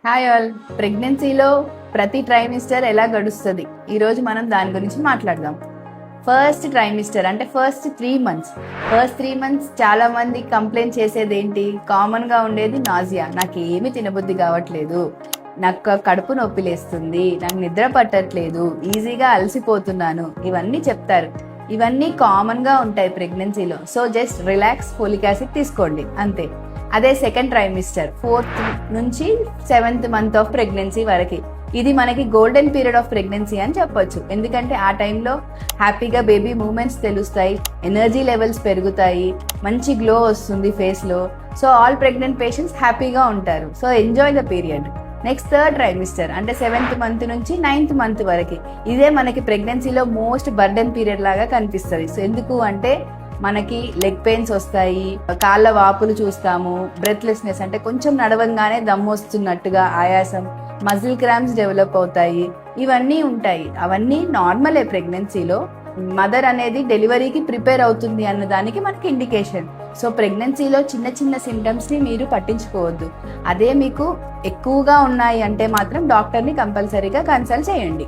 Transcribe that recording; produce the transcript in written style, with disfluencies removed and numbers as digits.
Hi all. ప్రెగ్నెన్సీలో ప్రతి trimester ఎలా గడుస్తుంది ఈరోజు మనం దాని గురించి మాట్లాడదాం. ఫస్ట్ ట్రైమిస్టర్ అంటే ఫస్ట్ 3 మంత్స్ చాలా మంది కంప్లైంట్ చేసేది ఏంటి? కామన్గా ఉండేది నాజియా. నాకు ఏమి తినబుద్ధి కావట్లేదు, నాకు కడుపు నొప్పి లేస్తుంది, నాకు నిద్ర పట్టట్లేదు, ఈజీగా అలసిపోతున్నాను, ఇవన్నీ చెప్తారు. ఇవన్నీ కామన్గా ఉంటాయి ప్రెగ్నెన్సీలో. So just relax, folic acid తీసుకోండి అంతే. అదే సెకండ్ ట్రైమిస్టర్ 4th నుంచి 7th మంత్ ఆఫ్ ప్రెగ్నెన్సీ వరకు, ఇది మనకి గోల్డెన్ పీరియడ్ ఆఫ్ ప్రెగ్నెన్సీ అని చెప్పొచ్చు. ఎందుకంటే ఆ టైంలో హ్యాపీగా బేబీ మూమెంట్స్ తెలుస్తాయి, ఎనర్జీ లెవెల్స్ పెరుగుతాయి, మంచి గ్లో వస్తుంది ఫేస్లో. సో ఆల్ ప్రెగ్నెంట్ పేషెంట్స్ హ్యాపీగా ఉంటారు. So enjoy the period. Next third trimester అంటే 7th మంత్ నుంచి 9th మంత్ వరకు, ఇదే మనకి ప్రెగ్నెన్సీలో మోస్ట్ బర్డెన్ పీరియడ్ లాగా కనిపిస్తుంది. సో ఎందుకు అంటే మనకి లెగ్ పెయిన్స్ వస్తాయి, కాళ్ళ వాపులు చూస్తాము, బ్రెత్లెస్నెస్ అంటే కొంచెం నడవంగానే దమ్ము వస్తున్నట్టుగా ఆయాసం, మజిల్ క్రాంప్స్ డెవలప్ అవుతాయి, ఇవన్నీ ఉంటాయి. అవన్నీ నార్మలే ప్రెగ్నెన్సీలో. మదర్ అనేది డెలివరీకి ప్రిపేర్ అవుతుంది అన్న దానికి మనకి ఇండికేషన్. సో ప్రెగ్నెన్సీలో చిన్న చిన్న సిమ్టమ్స్ని మీరు పట్టించుకోవద్దు. అదే మీకు ఎక్కువగా ఉన్నాయి అంటే మాత్రం డాక్టర్ని కంపల్సరీగా కన్సల్ట్ చేయండి.